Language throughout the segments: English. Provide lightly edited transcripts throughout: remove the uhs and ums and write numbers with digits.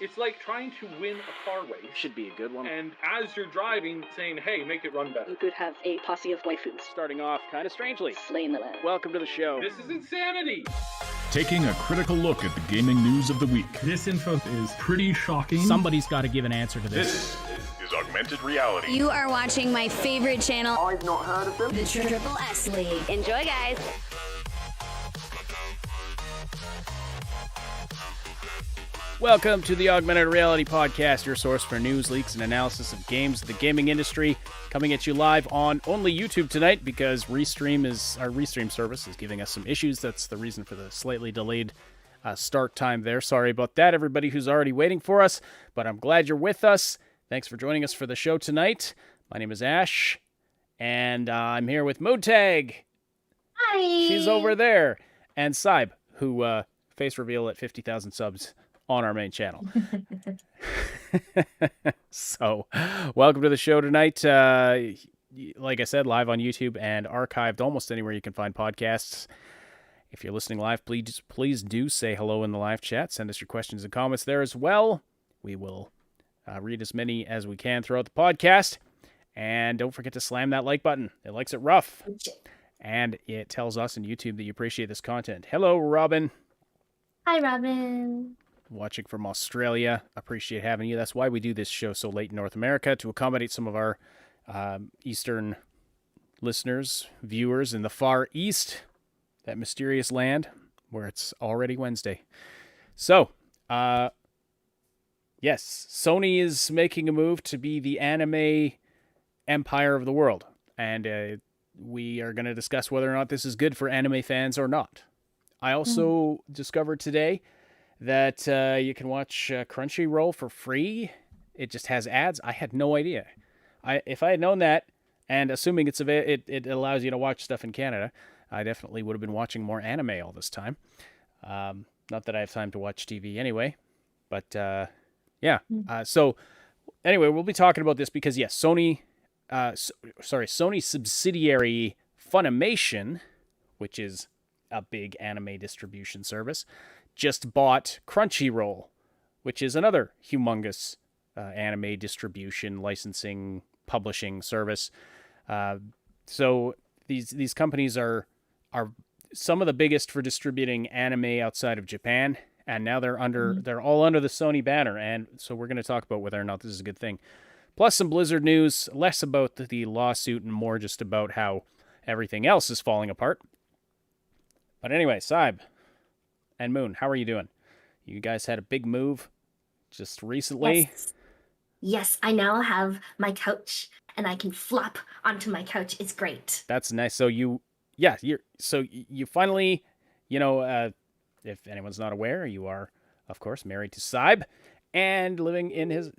It's like trying to win a car race. Should be a good one. And as you're driving, saying, hey, make it run better. You could have a posse of waifus. Starting off kind of strangely. Slaying the land. Welcome to the show. This is insanity. Taking a critical look at the gaming news of the week. This info is pretty shocking. Somebody's got to give an answer to this. This is Augmented Reality. You are watching my favorite channel. I've not heard of them. The Triple S League. Enjoy, guys. Welcome to the Augmented Reality Podcast, your source for news, leaks, and analysis of games of the gaming industry. Coming at you live on only YouTube tonight because our Restream service is giving us some issues. That's the reason for the slightly delayed start time there. Sorry about that, everybody who's already waiting for us, but I'm glad you're with us. Thanks for joining us for the show tonight. My name is Ash, and I'm here with Mootag. Hi. She's over there. And Saib, who face reveal at 50,000 subs on our main channel. So, welcome to the show tonight. Like I said, live on YouTube and archived almost anywhere you can find podcasts. If you're listening live, please do say hello in the live chat. Send us your questions and comments there as well. We will read as many as we can throughout the podcast. And don't forget to slam that like button. It likes it rough. And it tells us in YouTube that you appreciate this content. Hello, Robin. Hi, Robin. Watching from Australia. Appreciate having you. That's why we do this show so late in North America, to accommodate some of our Eastern listeners, viewers in the Far East, that mysterious land where it's already Wednesday. So, yes, Sony is making a move to be the anime empire of the world. And we are going to discuss whether or not this is good for anime fans or not. I also discovered today that you can watch Crunchyroll for free. It just has ads. I had no idea. If I had known that, and assuming it allows you to watch stuff in Canada, I definitely would have been watching more anime all this time. Not that I have time to watch TV anyway, but yeah. So anyway, we'll be talking about this because yes, Sony subsidiary Funimation, which is a big anime distribution service, just bought Crunchyroll, which is another humongous anime distribution, licensing, publishing service. So these companies are some of the biggest for distributing anime outside of Japan, and now they're all under the Sony banner, and so we're going to talk about whether or not this is a good thing. Plus some Blizzard news, less about the lawsuit and more just about how everything else is falling apart. But anyway, Saib and Moon, how are you doing? You guys had a big move just recently. Yes, I now have my couch and I can flop onto my couch. It's great. That's nice. So you finally, if anyone's not aware, you are, of course, married to Saib and living in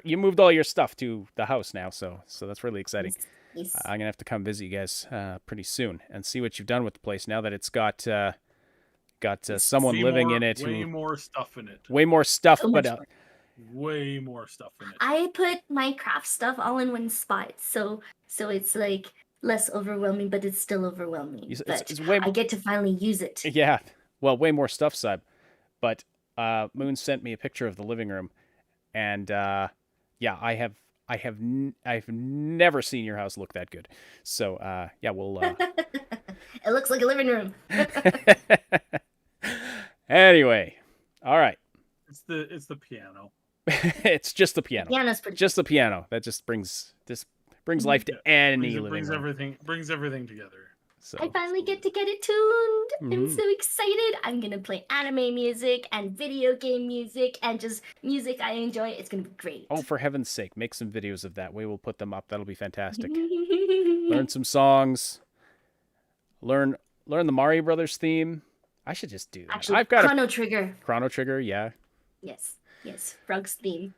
you moved all your stuff to the house now. So that's really exciting. Yes. I'm going to have to come visit you guys pretty soon and see what you've done with the place now that it's got someone living in it. Way more stuff in it. Way more stuff, way more stuff in it. I put my craft stuff all in one spot, so it's like less overwhelming, but it's still overwhelming. It's I get to finally use it. Yeah, well, way more stuff, Saib. But Moon sent me a picture of the living room, and yeah, I've never seen your house look that good. So yeah, we'll. It looks like a living room. Anyway, all right. It's the piano. It's just the piano. Piano's pretty. Just the piano. That just brings life to any living room. Brings everything together. So. I finally get to get it tuned. I'm so excited. I'm gonna play anime music and video game music and just music I enjoy. It's gonna be great. Oh, for heaven's sake, make some videos of that. We will put them up. That'll be fantastic. Learn some songs. Learn the Mario Brothers theme. I should just do that. Actually, I've got Chrono Trigger. Chrono Trigger, yeah. Yes. Frog's theme.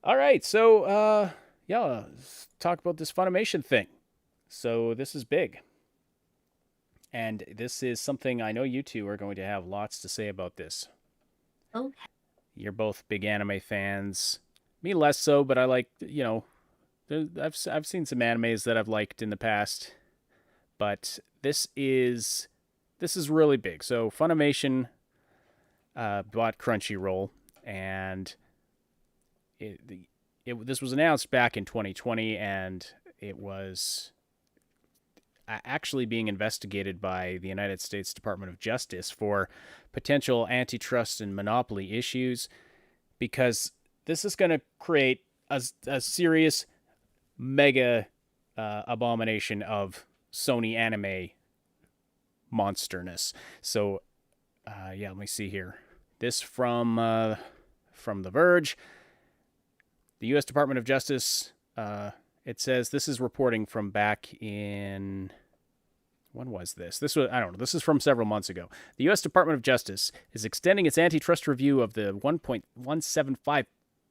All right, so yeah, let's talk about this Funimation thing. So this is big. And this is something I know you two are going to have lots to say about this. Oh. You're both big anime fans. Me less so, but I like, I've seen some animes that I've liked in the past. But this is really big. So Funimation bought Crunchyroll, and this was announced back in 2020, and it was actually being investigated by the United States Department of Justice for potential antitrust and monopoly issues, because this is going to create a serious mega abomination of Sony anime monsterness. So, yeah, let me see here. This from The Verge. The U.S. Department of Justice, it says, this is reporting from back in... When was this? I don't know. This is from several months ago. The U.S. Department of Justice is extending its antitrust review of the $1.175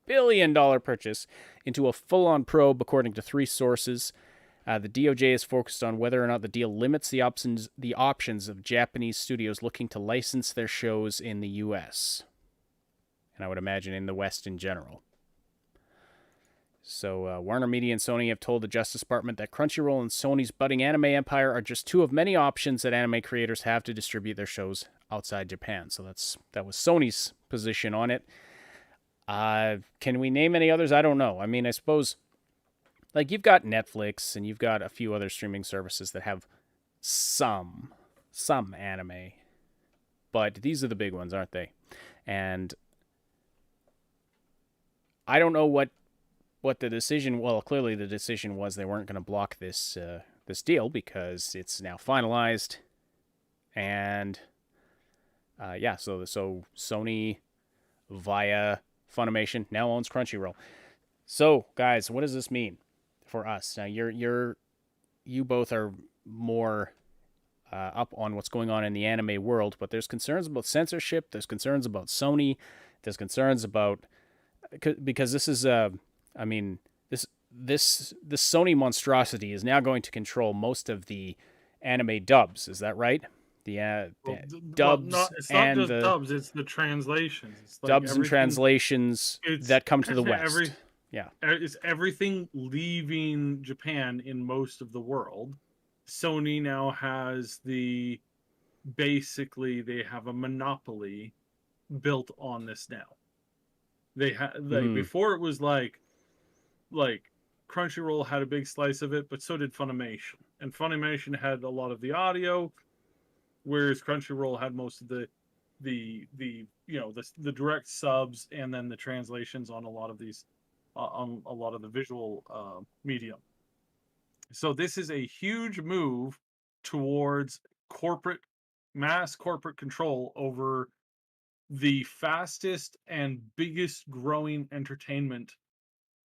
billion purchase into a full-on probe, according to 3 sources. The DOJ is focused on whether or not the deal limits the options of Japanese studios looking to license their shows in the U.S. And I would imagine in the West in general. So Warner Media and Sony have told the Justice Department that Crunchyroll and Sony's budding anime empire are just 2 of many options that anime creators have to distribute their shows outside Japan. So that was Sony's position on it. Can we name any others? I don't know. I mean, I suppose, like, you've got Netflix and you've got a few other streaming services that have some anime, but these are the big ones, aren't they? And I don't know what the decision. Well, clearly the decision was they weren't going to block this deal because it's now finalized, and so Sony via Funimation now owns Crunchyroll. So, guys, what does this mean for us? Now, you both are more up on what's going on in the anime world, but there's concerns about censorship. There's concerns about Sony. There's concerns about, because this is this Sony monstrosity is now going to control most of the anime dubs. Is that right? Dubs it's not and just the dubs; it's the translations. It's like dubs and translations that come to the West. It's everything leaving Japan in most of the world. Sony now has basically they have a monopoly built on this now. They before it was like Crunchyroll had a big slice of it, but so did Funimation. And Funimation had a lot of the audio, whereas Crunchyroll had most of the direct subs and then the translations on a lot of these on a lot of the visual medium. So this is a huge move towards mass corporate control over the fastest and biggest growing entertainment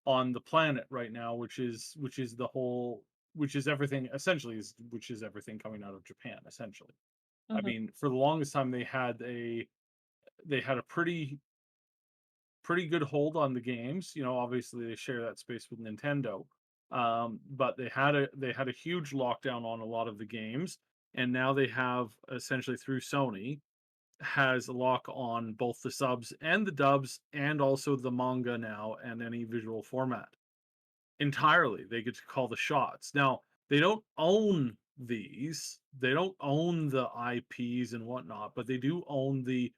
on the planet right now, which is everything essentially, which is everything coming out of Japan essentially. I mean, for the longest time they had a pretty good hold on the games. You know, obviously they share that space with Nintendo, but they had a huge lockdown on a lot of the games, and now they have essentially through Sony has a lock on both the subs and the dubs and also the manga now and any visual format entirely. They get to call the shots. Now, they don't own these. They don't own the IPs and whatnot, but they do own the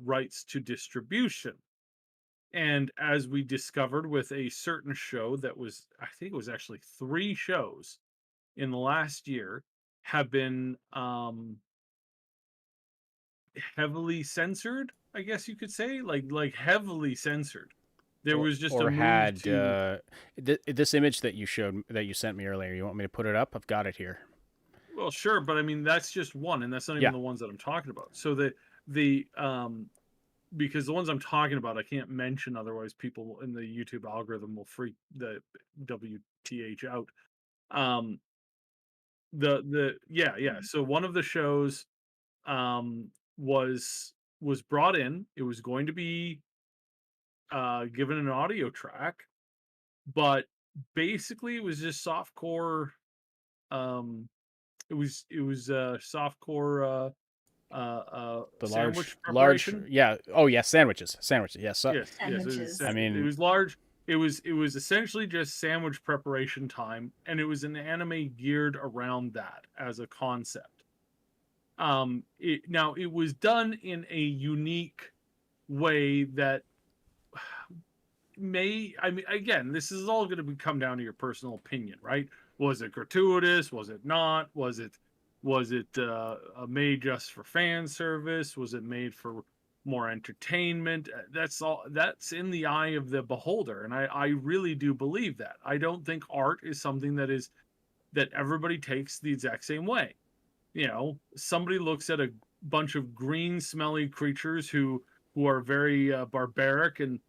rights to distribution. And as we discovered with a certain show that was, I think it was actually 3 shows in the last year, have been heavily censored, I guess you could say, like heavily censored. There was just a move to... this image that you sent me earlier. You want me to put it up? I've got it here. Well, sure, but I mean that's just one, and that's not even the ones that I'm talking about. So because the ones I'm talking about I can't mention, otherwise people in the YouTube algorithm will freak the WTH out. So one of the shows was brought in. It was going to be given an audio track, but basically it was just softcore. It was softcore. The sandwich large, preparation. sandwiches. Yes. Sandwiches. I mean, it was large. It was essentially just sandwich preparation time, and it was an anime geared around that as a concept. It was done in a unique way that may, I mean, again, this is all going to come down to your personal opinion, right? Was it gratuitous? Was it not? Was it made just for fan service? Was it made for more entertainment? That's all. That's in the eye of the beholder, and I really do believe that. I don't think art is something that everybody takes the exact same way. You know, somebody looks at a bunch of green, smelly creatures who are very barbaric and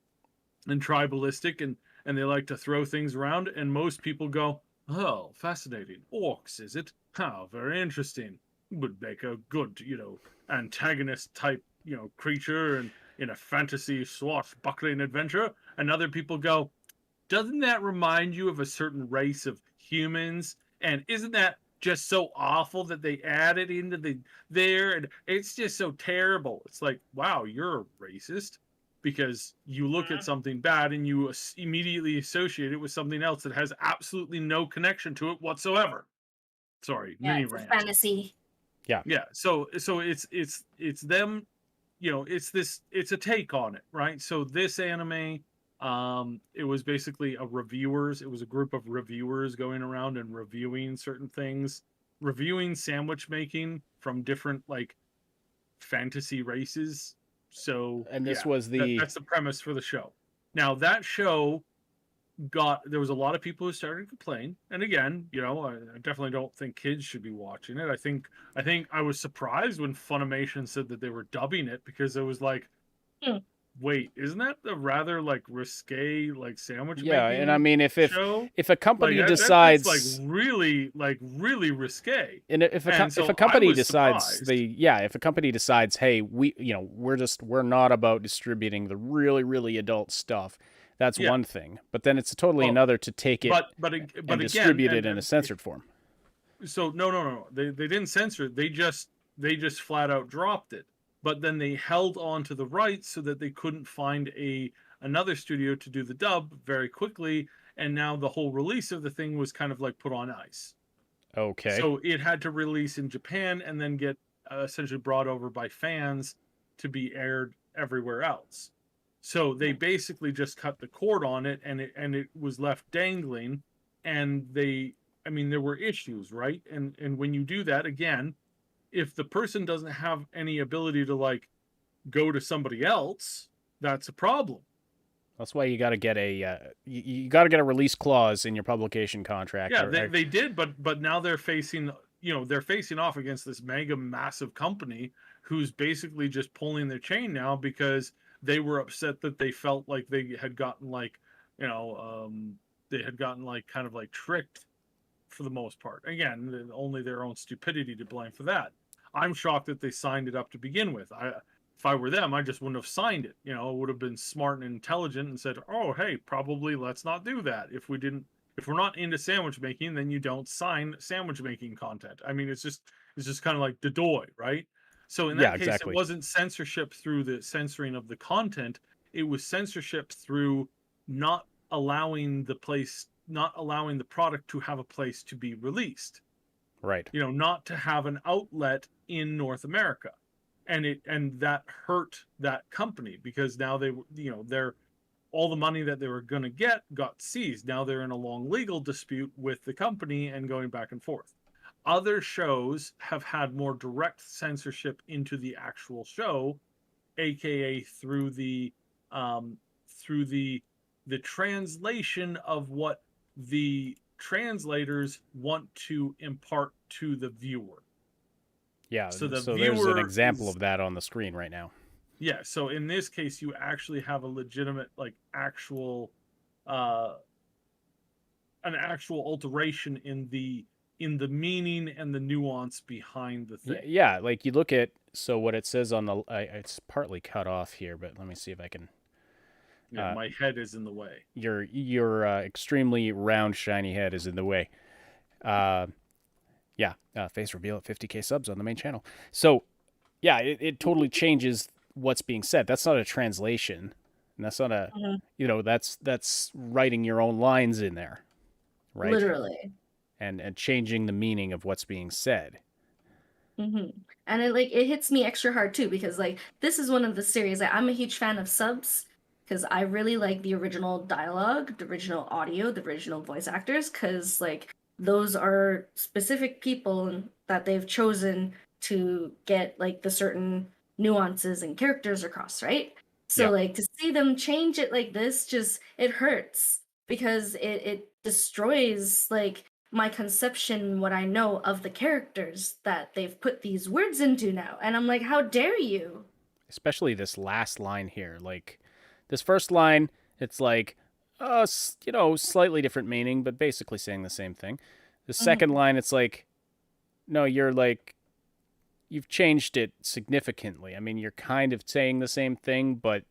tribalistic, and they like to throw things around, and most people go, oh, fascinating, orcs, is it? How very interesting. Would make a good, antagonist type, creature and in a fantasy swashbuckling adventure. And other people go, doesn't that remind you of a certain race of humans? And isn't that just so awful that they added into there? And it's just so terrible. It's like, wow, you're a racist because you look at something bad and you immediately associate it with something else that has absolutely no connection to it whatsoever. Sorry, Yeah, mini it's a rant. fantasy. Yeah. So it's them, it's a take on it, right? So this anime, it was basically it was a group of reviewers going around and reviewing certain things, reviewing sandwich making from different like fantasy races. So And this was the that's the premise for the show. Now that show there was a lot of people who started to complain, and again, I definitely don't think kids should be watching it. I think I was surprised when Funimation said that they were dubbing it, because it was like, wait, isn't that a rather like risque like sandwich making and I mean, if show? a company Like, decides, that's like really risque. and if a company decides if a company decides, hey, we're not about distributing the really adult stuff, that's one thing. But then it's totally another to take it and distribute it in a censored form. So no, they didn't censor it. They just flat out dropped it. But then they held on to the rights so that they couldn't find another studio to do the dub very quickly, and now the whole release of the thing was kind of like put on ice. Okay. So it had to release in Japan and then get essentially brought over by fans to be aired everywhere else. So they basically just cut the cord on it, and it was left dangling, and there were issues, right? And when you do that, again, if the person doesn't have any ability to like go to somebody else, that's a problem. That's why you got to get you got to get a release clause in your publication contract. Yeah, they did, but now they're facing off against this mega massive company who's basically just pulling their chain now, because they were upset that they felt like they had gotten kind of like tricked for the most part. Again, only their own stupidity to blame for that. I'm shocked that they signed it up to begin with. If I were them, I just wouldn't have signed it. It would have been smart and intelligent and said, oh, hey, probably let's not do that. If we're not into sandwich making, then you don't sign sandwich making content. I mean, it's just kind of like Dodoy, right? So in that case, exactly. It wasn't censorship through the censoring of the content. It was censorship through not allowing the product to have a place to be released. Right. Not to have an outlet in North America. And that hurt that company, because now they're all the money that they were going to get got seized. Now they're in a long legal dispute with the company and going back and forth. Other shows have had more direct censorship into the actual show, aka through the translation of what the translators want to impart to the viewer. Yeah, so there's an example of that on the screen right now. Yeah, so in this case, you actually have a legitimate, like, an actual alteration in the meaning and the nuance behind the thing. Yeah, like you look at, so what it says on the, it's partly cut off here, but let me see if I can. Yeah, my head is in the way. Your extremely round, shiny head is in the way. Face reveal at 50K subs on the main channel. So, yeah, it totally changes what's being said. That's not a translation. And that's not a, that's writing your own lines in there, right? Literally. And changing the meaning of what's being said. Mm-hmm. And it hits me extra hard too, because like this is one of the series that I'm a huge fan of subs, because I really like the original dialogue, the original audio, the original voice actors, because like those are specific people that they've chosen to get like the certain nuances and characters across, right? So Yeah. like to see them change it like this, just it hurts because it destroys like my conception, what I know of the characters that they've put these words into now. And I'm like, how dare you? Especially this last line here. Like, this first line, it's like, slightly different meaning, but basically saying the same thing. The second line, it's like, no, you've changed it significantly. I mean, you're kind of saying the same thing, but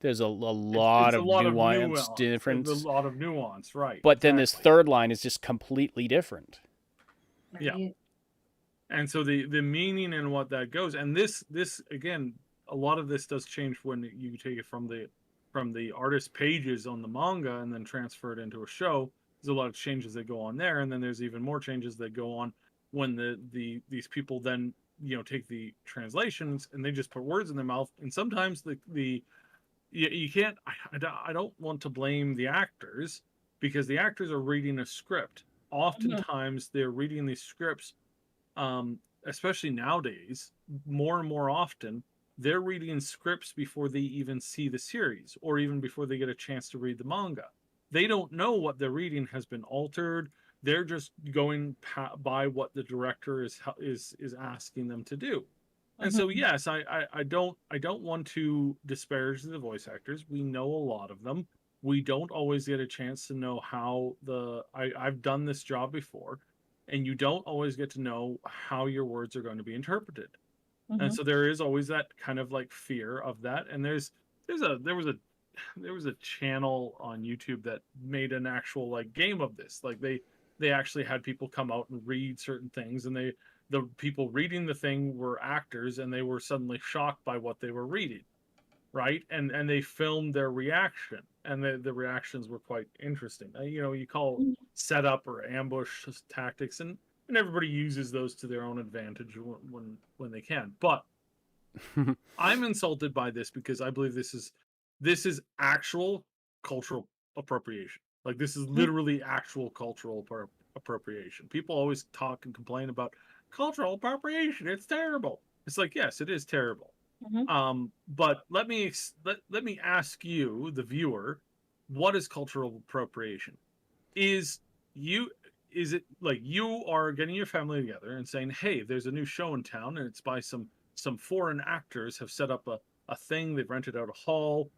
there's a lot It's a of lot of nuance nuance. difference. There's a lot of nuance, right? But then this exactly. third line is just completely different. Yeah. Right? And so the meaning and what that goes, and this again, a lot of this does change when you take it from the artist pages on the manga and then transfer it into a show. There's a lot of changes that go on there, and then there's even more changes that go on when these people then take the translations and they just put words in their mouth, and sometimes you can't. I don't want to blame the actors because the actors are reading a script. Oftentimes they're reading these scripts, especially nowadays, more and more often, they're reading scripts before they even see the series or even before they get a chance to read the manga. They don't know what they're reading has been altered. They're just going by what the director is asking them to do. And so yes, I don't want to disparage the voice actors. We know a lot of them. We don't always get a chance to know how I've done this job before, and you don't always get to know how your words are going to be interpreted. And so there is always that kind of like fear of that. And there was a channel on YouTube that made an actual like game of this. Like they actually had people come out and read certain things, and the people reading the thing were actors, and they were suddenly shocked by what they were reading, right? And they filmed their reaction, and the reactions were quite interesting. You call setup or ambush tactics, and everybody uses those to their own advantage when they can. But I'm insulted by this because I believe this is actual cultural appropriation. Like, this is literally actual cultural appropriation. People always talk and complain about cultural appropriation. It's terrible. It's like, yes, it is terrible. But let me ask you, the viewer, what is cultural appropriation? Is it like you are getting your family together and saying, hey, there's a new show in town, and it's by some foreign actors have set up a thing, they've rented out a hall,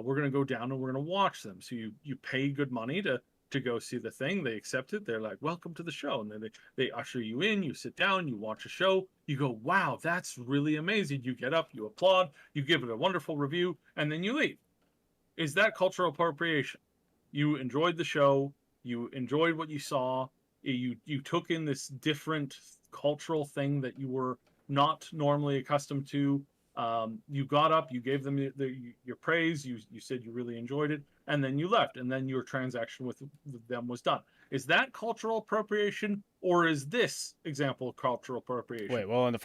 we're going to go down and we're going to watch them. So you pay good money to go see the thing. They accept it. They're like, welcome to the show. And then they usher you in, you sit down, you watch a show, you go, wow, that's really amazing. You get up, you applaud, you give it a wonderful review, and then you leave. Is that cultural appropriation? You enjoyed the show, you enjoyed what you saw, you took in this different cultural thing that you were not normally accustomed to. You got up, you gave them your praise, you said you really enjoyed it, and then you left, and then your transaction with them was done. Is that cultural appropriation, or is this example of cultural appropriation? Wait, well, in the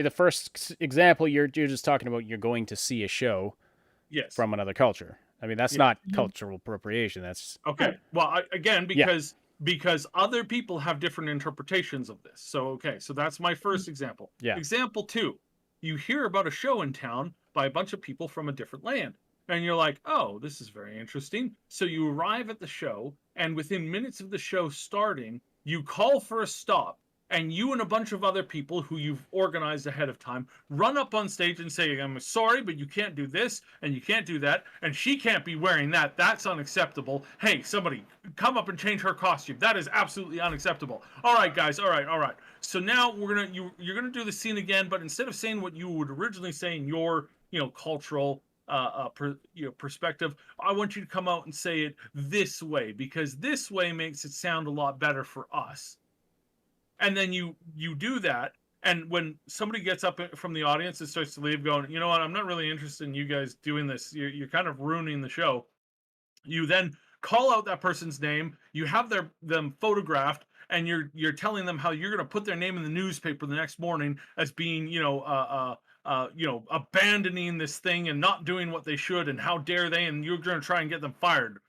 first example, you're just talking about you're going to see a show Yes. from another culture. I mean, that's not cultural appropriation. That's okay. Well, again, because other people have different interpretations of this. So okay, so that's my first example. Yeah. Example 2. You hear about a show in town by a bunch of people from a different land. And you're like, oh, this is very interesting. So you arrive at the show, and within minutes of the show starting, you call for a stop, and you and a bunch of other people who you've organized ahead of time run up on stage and say, I'm sorry, but you can't do this, and you can't do that, and she can't be wearing that. That's unacceptable. Hey, somebody, come up and change her costume. That is absolutely unacceptable. All right, guys, all right. So now you're gonna do the scene again, but instead of saying what you would originally say in your cultural perspective, I want you to come out and say it this way, because this way makes it sound a lot better for us. And then you do that, and when somebody gets up from the audience and starts to leave, going, you know what, I'm not really interested in you guys doing this. You're kind of ruining the show. You then call out that person's name. You have them photographed, and you're telling them how you're going to put their name in the newspaper the next morning as being abandoning this thing and not doing what they should, and how dare they, and you're going to try and get them fired.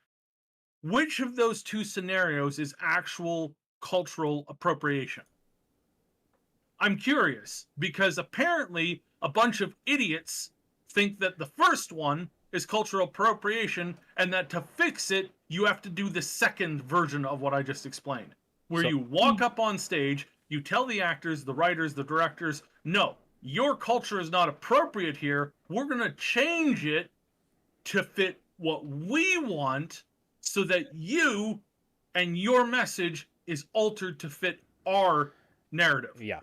Which of those two scenarios is actual cultural appropriation? I'm curious, because apparently a bunch of idiots think that the first one is cultural appropriation, and that to fix it, you have to do the second version of what I just explained, where you walk up on stage, you tell the actors, the writers, the directors, no, your culture is not appropriate here. We're going to change it to fit what we want, so that you and your message is altered to fit our narrative. Yeah.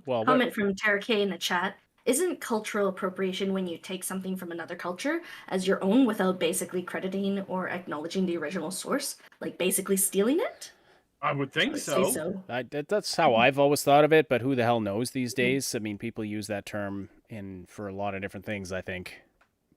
Well, Comment from Tara K in the chat. Isn't cultural appropriation when you take something from another culture as your own without basically crediting or acknowledging the original source? Like basically stealing it? I would think I would so. say so. That's how I've always thought of it, but who the hell knows these days? I mean, people use that term for a lot of different things, I think.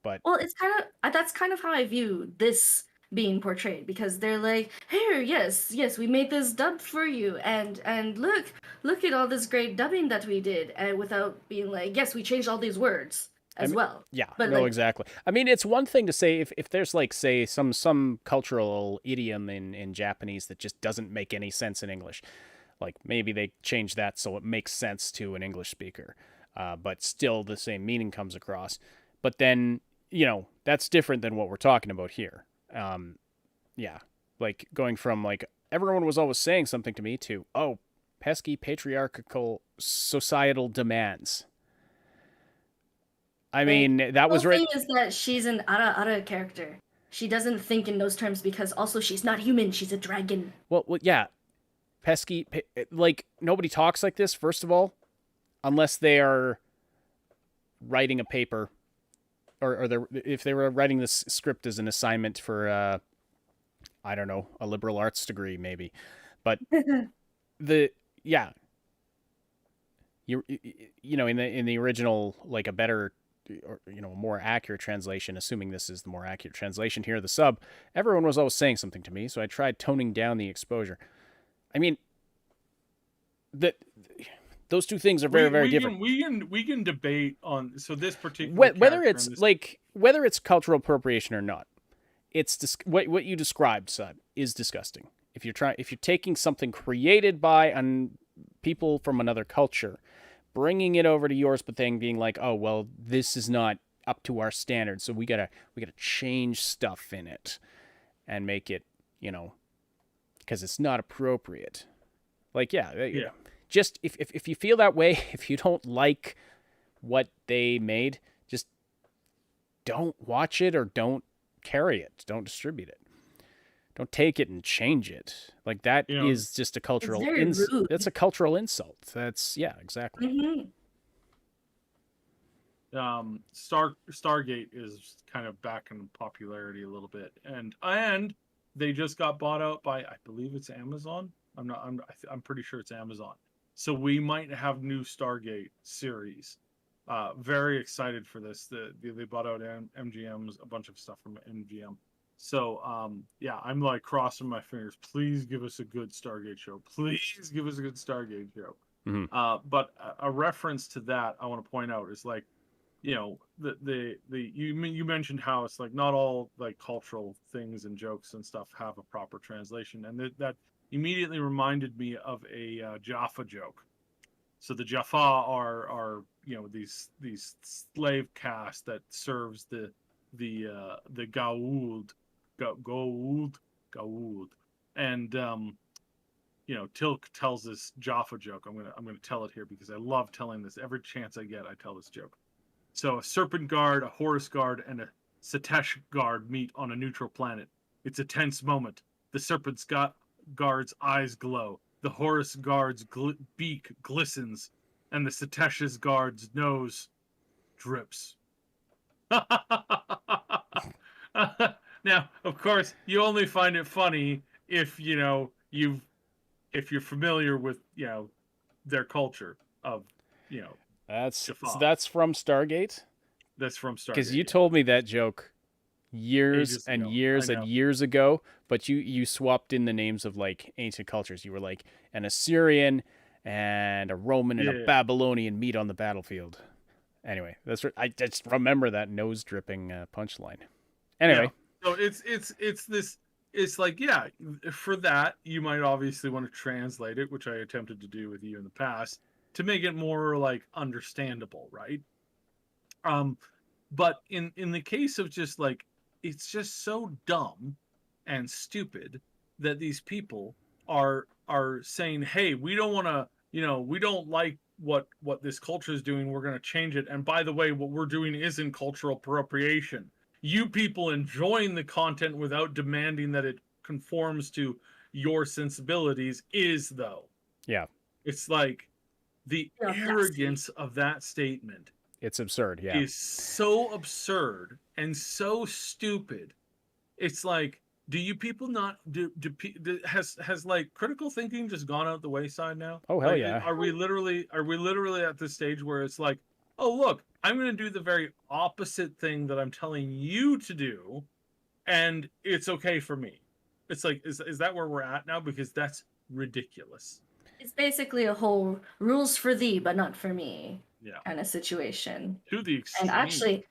But Well, it's kind of that's kind of how I view this being portrayed, because they're like, here, yes, we made this dub for you, and look at all this great dubbing that we did, and without being like, yes, we changed all these words as well. yeah, But no, like, exactly. I mean, it's one thing to say if there's like, say, some cultural idiom in Japanese that just doesn't make any sense in English. Like maybe they change that so it makes sense to an English speaker, but still the same meaning comes across. But then, that's different than what we're talking about here. Yeah, like going from like everyone was always saying something to me to, oh, pesky patriarchal societal demands. I mean, that was right. The thing is that she's an Ara character. She doesn't think in those terms because also she's not human. She's a dragon. Well, yeah, pesky. Like nobody talks like this. First of all, unless they are writing a paper, or if they were writing this script as an assignment for, I don't know, a liberal arts degree maybe, but you in the original, like a better, or more accurate translation, assuming this is the more accurate translation here, the sub, everyone was always saying something to me, so I tried toning down the exposure. I mean, those two things are very different. We can debate on this particular whether it's cultural appropriation or not. It's what you described, Sud, is disgusting. If you're taking something created by people from another culture, bringing it over to yours, but then being like, oh well, this is not up to our standards, so we gotta change stuff in it and make it, because it's not appropriate. Like yeah. Just if you feel that way, if you don't like what they made, just don't watch it or don't carry it, don't distribute it. Don't take it and change it. Like that is just a cultural insult. That's a cultural insult. That's exactly. Mm-hmm. Stargate is kind of back in popularity a little bit, and they just got bought out by, I believe it's Amazon. I'm pretty sure it's Amazon. So we might have new Stargate series. Very excited for this. They bought out MGM's, a bunch of stuff from MGM. So I'm like crossing my fingers. Please give us a good Stargate show. Please give us a good Stargate show. Mm-hmm. But a reference to that I want to point out is like, you mentioned how it's like not all like cultural things and jokes and stuff have a proper translation, and that immediately reminded me of a Jaffa joke. So the Jaffa are these slave caste that serves the Gauld, and Tilk tells this Jaffa joke. I'm gonna tell it here because I love telling this. Every chance I get, I tell this joke. So a serpent guard, a Horus guard, and a Satesh guard meet on a neutral planet. It's a tense moment. The serpent's guard's eyes glow. The Horus guard's beak glistens, and the Satesh's guard's nose drips. Now, of course, you only find it funny if you're familiar with their culture of That's Jaffa. That's from Stargate. That's from Stargate. Because you told me that joke years Ages and ago. years I know. and years ago, but you swapped in the names of like ancient cultures. You were like an Assyrian and a Roman and a Babylonian meet on the battlefield. Anyway, I just remember that nose dripping punchline. Anyway, so it's like, yeah, for that you might obviously want to translate it, which I attempted to do with you in the past, to make it more like understandable, right? But in the case of just like, it's just so dumb and stupid that these people are saying, hey, we don't want to, we don't like what this culture is doing, we're going to change it, and by the way, what we're doing isn't cultural appropriation. You people enjoying the content without demanding that it conforms to your sensibilities is, though. Yeah. It's like the arrogance of that statement. It's absurd, yeah. Is so absurd and so stupid. It's like, do you people not has like critical thinking just gone out the wayside now? Oh hell like, yeah. Are we literally at this stage where it's like, oh look, I'm going to do the very opposite thing that I'm telling you to do, and it's okay for me? It's like, is that where we're at now? Because that's ridiculous. It's basically a whole rules for thee, but not for me kind of situation. To the extreme. And actually,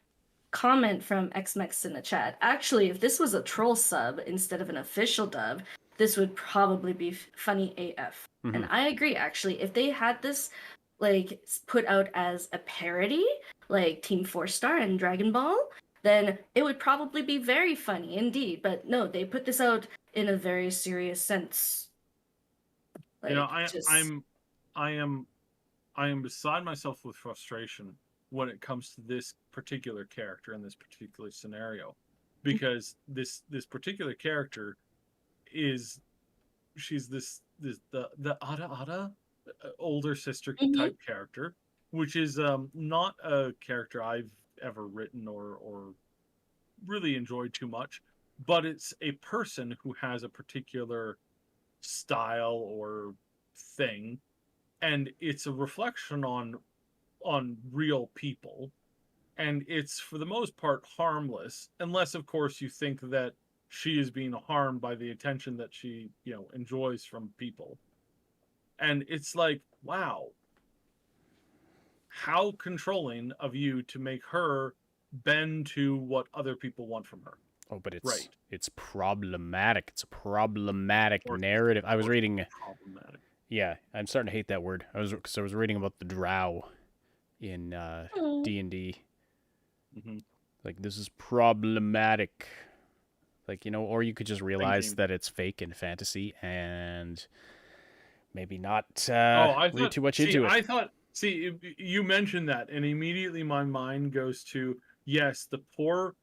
comment from XMEX in the chat. Actually, if this was a troll sub instead of an official dub, this would probably be funny AF. Mm-hmm. And I agree, actually. If they had this like put out as a parody, like Team 4-Star and Dragon Ball, then it would probably be very funny indeed. But no, they put this out in a very serious sense. Like, I am beside myself with frustration when it comes to this particular character in this particular scenario, because this particular character she's the Ada older sister type character, which is not a character I've ever written or really enjoyed too much, but it's a person who has a particular style or thing, and it's a reflection on real people, and it's for the most part harmless, unless of course you think that she is being harmed by the attention that she enjoys from people. And it's like, wow, how controlling of you to make her bend to what other people want from her. Oh, but it's problematic. It's a problematic narrative. I was reading. Problematic. Yeah, I'm starting to hate that word. I was reading about the drow in D&D. Mm-hmm. Like, this is problematic. Like, or you could just realize that it's fake and fantasy and maybe not read too much into it. You mentioned that, and immediately my mind goes to, yes, the poor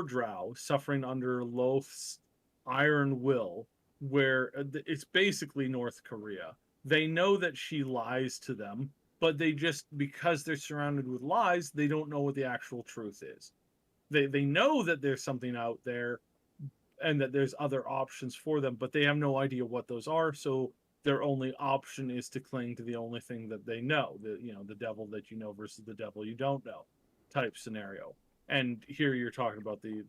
drow suffering under Loth's iron will, where it's basically North Korea. They know that she lies to them, but they just, because they're surrounded with lies, they don't know what the actual truth is. They know that there's something out there and that there's other options for them, but they have no idea what those are, so their only option is to cling to the only thing that they know, the devil that you know versus the devil you don't know type scenario. And here you're talking about the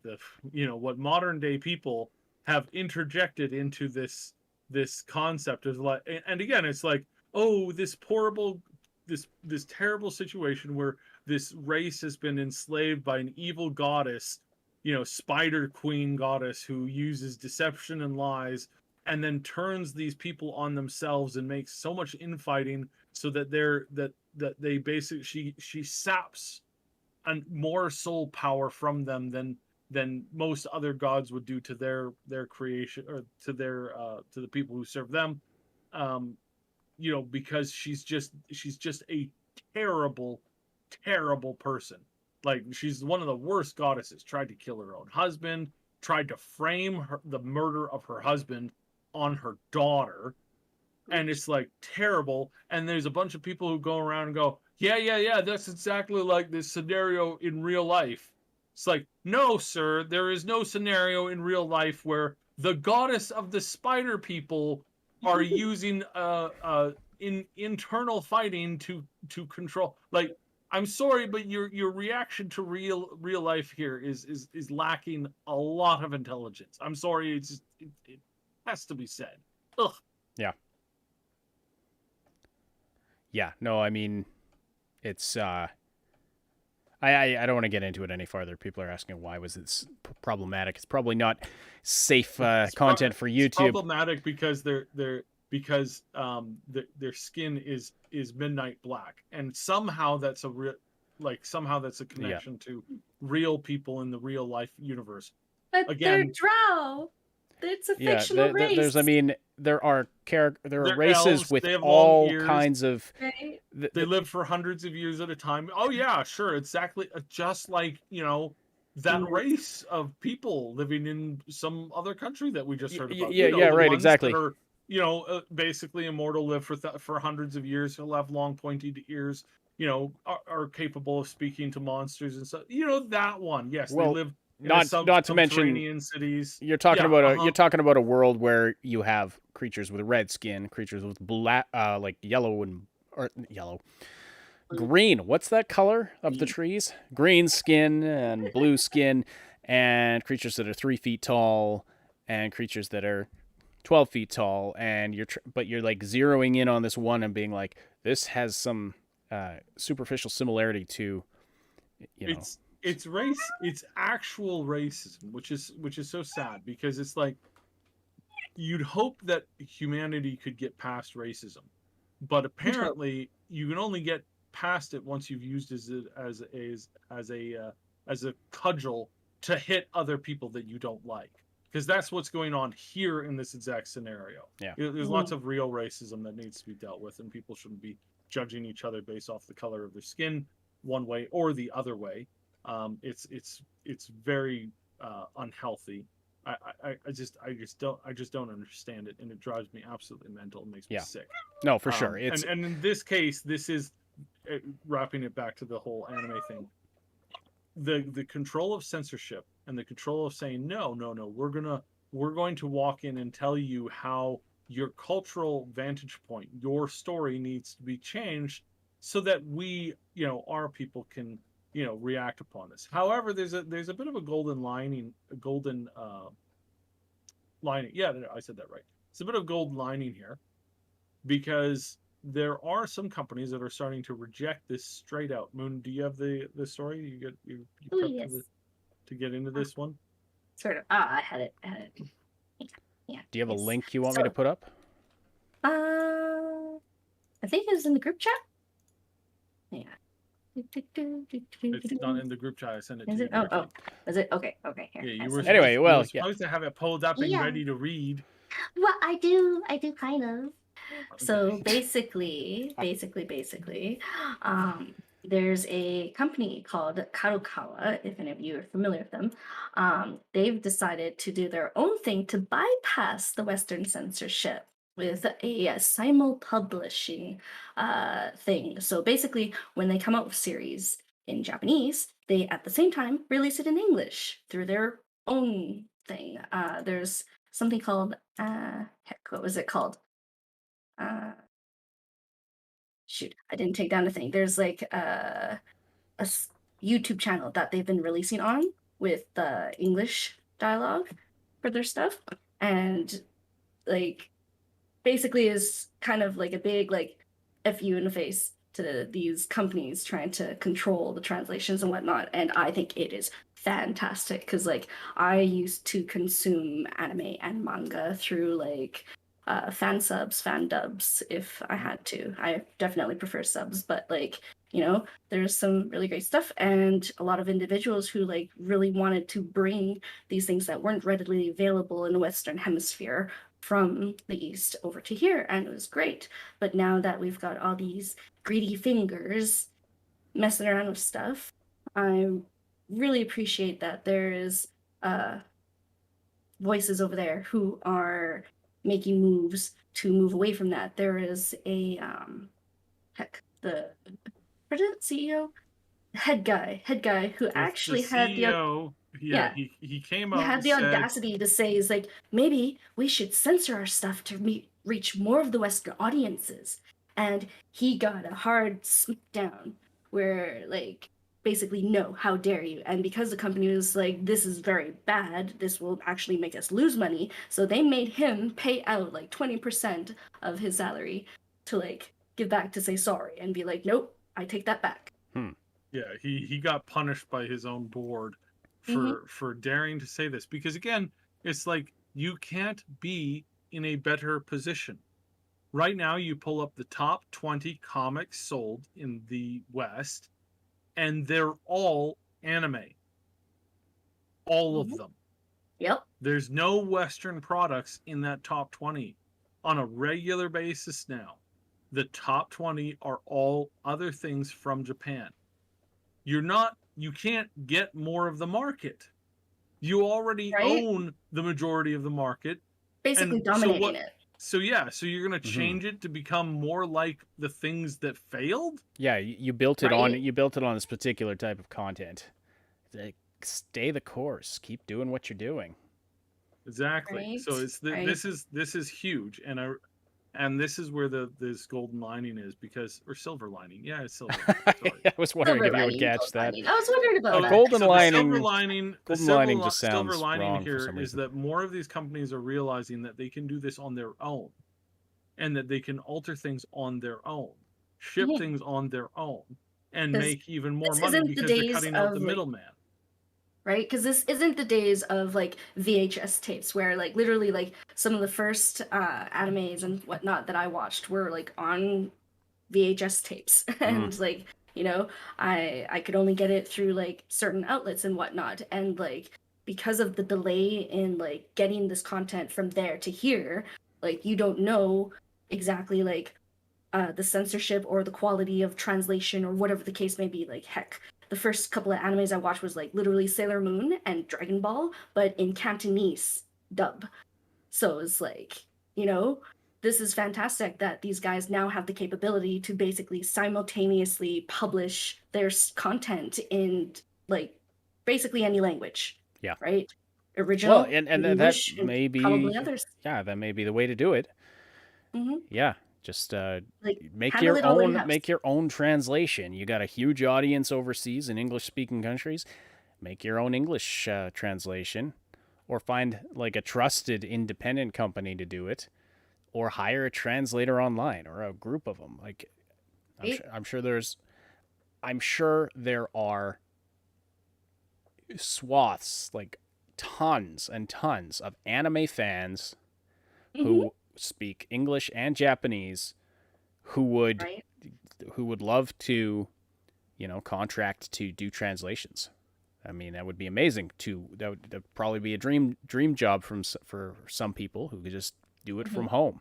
what modern day people have interjected into this concept of like, and again, it's like, oh, this terrible situation where this race has been enslaved by an evil goddess, spider queen goddess, who uses deception and lies and then turns these people on themselves and makes so much infighting so that they basically, she saps and more soul power from them than most other gods would do to their creation, or to the people who serve them, because she's just a terrible person. Like, she's one of the worst goddesses. Tried to kill her own husband, tried to frame the murder of her husband on her daughter, and it's like terrible. And there's a bunch of people who go around and go, yeah, that's exactly like this scenario in real life. It's like, no, sir, there is no scenario in real life where the goddess of the spider people are using internal fighting to control. Like, I'm sorry, but your reaction to real life here is lacking a lot of intelligence. I'm sorry, it has to be said. Ugh. Yeah. Yeah, no, I mean, it's I don't want to get into it any farther. People are asking why was it problematic. It's probably not safe content for It's YouTube. problematic because their skin is midnight black, and somehow that's a connection to real people in the real life universe. But they're Again, drow. It's a Yeah, fictional race. there's. I mean, there are They're races elves, with they have long all ears. kinds of. right? They live for hundreds of years at a time. Oh yeah, sure, exactly. Just like that race of people living in some other country that we just heard about. Yeah, the right, ones exactly. That are basically immortal, live for hundreds of years. He'll have long pointed ears. Are capable of speaking to monsters and stuff. That one. Yes, Well, they live in not to mention subterranean cities. you're talking Yeah, about you're talking about a world where you have creatures with red skin, creatures with black, like yellow green. What's that color of the trees? Green skin and blue skin, and creatures that are 3 feet tall, and creatures that are 12 feet tall, and but you're like zeroing in on this one and being like, this has some superficial similarity to, It's race. It's actual racism, which is so sad, because it's like you'd hope that humanity could get past racism, but apparently you can only get past it once you've used it as a cudgel to hit other people that you don't like, because that's what's going on here in this exact scenario. Yeah. There's lots of real racism that needs to be dealt with, and people shouldn't be judging each other based off the color of their skin one way or the other way. It's very unhealthy. I just don't understand it, and it drives me absolutely mental. It makes me sick. No, for sure. And in this case, this is wrapping it back to the whole anime thing. The control of censorship and the control of saying no, we're going to walk in and tell you how your cultural vantage point, your story needs to be changed so that we, our people can react upon this. However, there's a bit of a golden lining. Yeah, I said that right. It's a bit of gold lining here, because there are some companies that are starting to reject this straight out. Moon, do you have the story? You Yes. to get into this one? Sort of. I had it. Yeah. Do you have a yes. link you want me to put up? I think it was in the group chat. Yeah. It's not in the group chat. I sent it Is to it? you. Oh. Is it? Okay. Here. Yeah, I you were see. Anyway, well, you were supposed to have it pulled up and Yeah. ready to read. Well, I do kind of. So Okay. basically, there's a company called Kadokawa, if any of you are familiar with them. They've decided to do their own thing to bypass the Western censorship with a simul-publishing thing. So basically, when they come out with series in Japanese, they at the same time release it in English through their own thing. There's something called what was it called? Shoot, I didn't take down the thing. There's like a YouTube channel that they've been releasing on with the English dialogue for their stuff, and like basically is kind of like a big like fu in the face to these companies trying to control the translations and whatnot. And I think it is fantastic, because like I used to consume anime and manga through like fan subs, fan dubs if I had to. I definitely prefer subs, but like, there's some really great stuff, and a lot of individuals who like really wanted to bring these things that weren't readily available in the Western Hemisphere from the East over to here, and it was great. But now that we've got all these greedy fingers messing around with stuff, I really appreciate that there is voices over there who are making moves to move away from that. There is a the president, CEO, head guy who actually had the CEO. Yeah. He came he out had and the said, audacity to say is like, maybe we should censor our stuff to reach more of the Western audiences. And he got a hard smack down where like basically, no, how dare you? And because the company was like, this is very bad, this will actually make us lose money, so they made him pay out like 20% of his salary to like give back to say sorry and be like, nope, I take that back. Yeah, he got punished by his own board for daring to say this, because again, it's like you can't be in a better position. Right now, you pull up the top 20 comics sold in the West, and they're all anime. All of them. Yep. There's no Western products in that top 20 on a regular basis now. The top 20 are all other things from Japan. You can't get more of the market. You already Right? own the majority of the market. Basically And dominating it. So you're going to change it to become more like the things that failed? Yeah, you built it Right? on this particular type of content. Like, stay the course. Keep doing what you're doing. Exactly. Right? So this is huge, and this is where this golden lining is, because, or silver lining. Yeah, it's silver. Sorry. I was wondering Silver if you would lining, catch gold that. lining. I was wondering about So that. golden the lining- silver lining, just silver sounds lining wrong for here some is reason. that more of these companies are realizing that they can do this on their own, and that they can alter things on their own, ship Yeah. things on their own, and 'Cause make even more this money isn't the because they're days cutting out of, the like, middleman. right? Because this isn't the days of like VHS tapes where like literally like some of the first animes and whatnot that I watched were like on VHS tapes and like I could only get it through like certain outlets and whatnot, and like because of the delay in like getting this content from there to here, like you don't know exactly like the censorship or the quality of translation or whatever the case may be. Like heck, the first couple of animes I watched was like literally Sailor Moon and Dragon Ball, but in Cantonese dub. So it's like, this is fantastic that these guys now have the capability to basically simultaneously publish their content in like basically any language. Yeah. Right? Original, Well, and that English, and may be probably others. Yeah, that may be the way to do it. Hmm. Yeah, just Like make handle your it all own in-house. make your own translation. You got a huge audience overseas in English speaking countries. Make your own English translation, or find like a trusted independent company to do it, or hire a translator online or a group of them. Like I'm sure there are swaths, like tons and tons of anime fans who speak English and Japanese who would Right? love to contract to do translations. I mean, that would be amazing. That would probably be a dream job for some people who could just do it from home.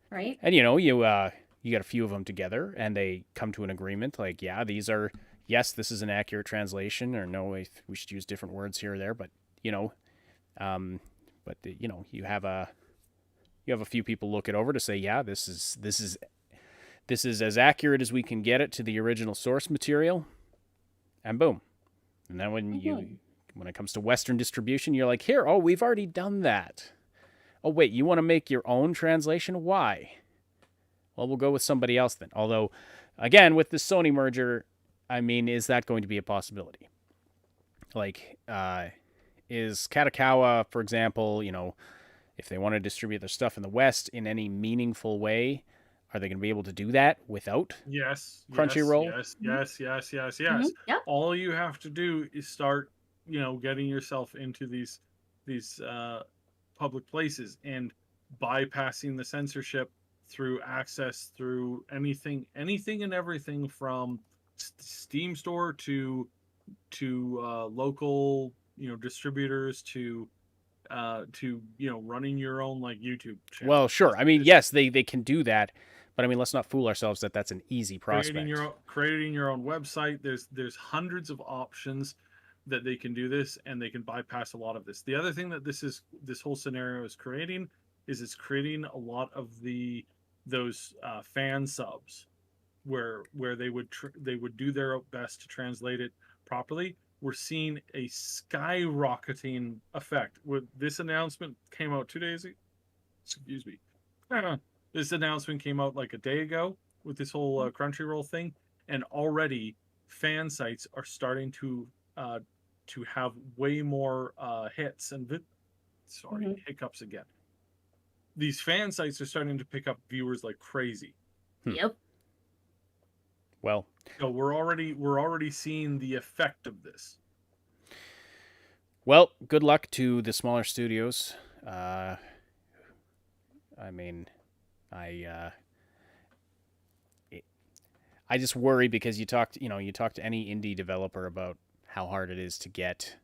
Right? And you get a few of them together and they come to an agreement like, yeah, this is an accurate translation, or no, we should use different words here or there, but you have a few people look it over to say, yeah, this is as accurate as we can get it to the original source material, and boom. And then when it comes to Western distribution, you're like, here, oh, we've already done that. Oh, wait, you want to make your own translation? Why? Well, we'll go with somebody else then. Although, again, with the Sony merger, I mean, is that going to be a possibility? Like, is Katakawa, for example, if they want to distribute their stuff in the West in any meaningful way, are they going to be able to do that without Crunchyroll? Yes. Yep. All you have to do is start, getting yourself into these public places and bypassing the censorship through access through anything and everything from Steam store to local distributors to running your own like YouTube channel. Well, sure. I mean, yes, they can do that, but I mean, let's not fool ourselves that that's an easy prospect. Creating your own website. There's hundreds of options that they can do this, and they can bypass a lot of this. The other thing that this whole scenario is creating is it's creating a lot of those fan subs where they would do their best to translate it properly. We're seeing a skyrocketing effect. With this announcement came out 2 days ago. Excuse me. This announcement came out like a day ago with this whole Crunchyroll thing, and already fan sites are starting to have way more hits and hiccups again. These fan sites are starting to pick up viewers like crazy. Yep. Well, So we're already seeing the effect of this. Well, good luck to the smaller studios. I mean, I just worry because you talk to any indie developer about how hard it is to get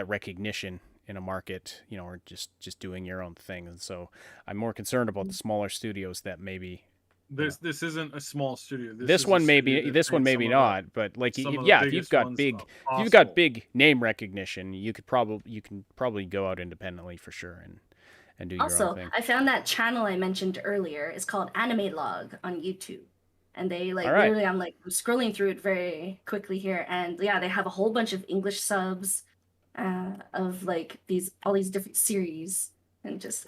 recognition in a market, or just doing your own thing. And so I'm more concerned about the smaller studios that maybe This isn't a small studio. this is one a maybe studio that this one creates maybe some of not, but like some of the yeah, if you've biggest got ones big possible. name recognition, you can probably go out independently for sure and do your own Also, thing. I found that channel I mentioned earlier. It's called Anime Log on YouTube. And they All right. literally, I'm scrolling through it very quickly here, and yeah, they have a whole bunch of English subs of like all these different series, and just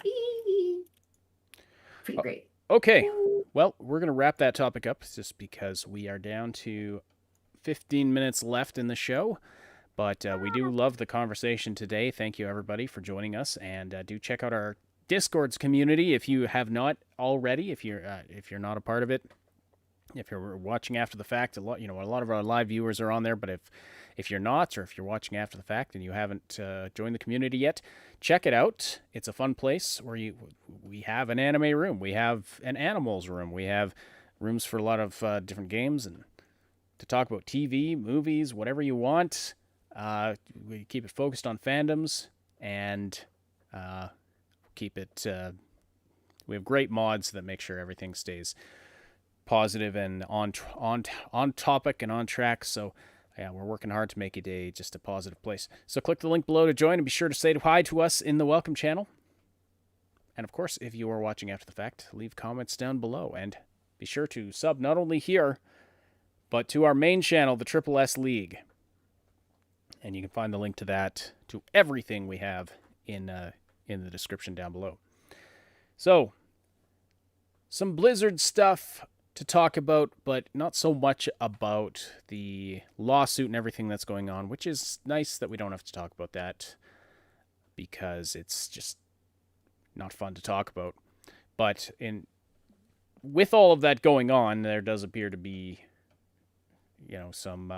pretty great. Okay, well, we're going to wrap that topic up just because we are down to 15 minutes left in the show. But we do love the conversation today. Thank you, everybody, for joining us. And do check out our Discord's community if you have not already, if you're not a part of it. If you're watching after the fact, a lot of our live viewers are on there. But if you're not, or if you're watching after the fact and you haven't joined the community yet, check it out. It's a fun place where we have an anime room, we have an animals room, we have rooms for a lot of different games and to talk about TV, movies, whatever you want. We keep it focused on fandoms and keep it. We have great mods that make sure everything stays positive and on topic and on track. So yeah, we're working hard to make it just a positive place. So click the link below to join and be sure to say hi to us in the welcome channel. And of course, if you are watching after the fact, leave comments down below and be sure to sub not only here, but to our main channel, the Triple S League. And you can find the link to that, to everything we have in the description down below. So, some Blizzard stuff to talk about, but not so much about the lawsuit and everything that's going on, which is nice that we don't have to talk about that because it's just not fun to talk about. But with all of that going on, there does appear to be, there's some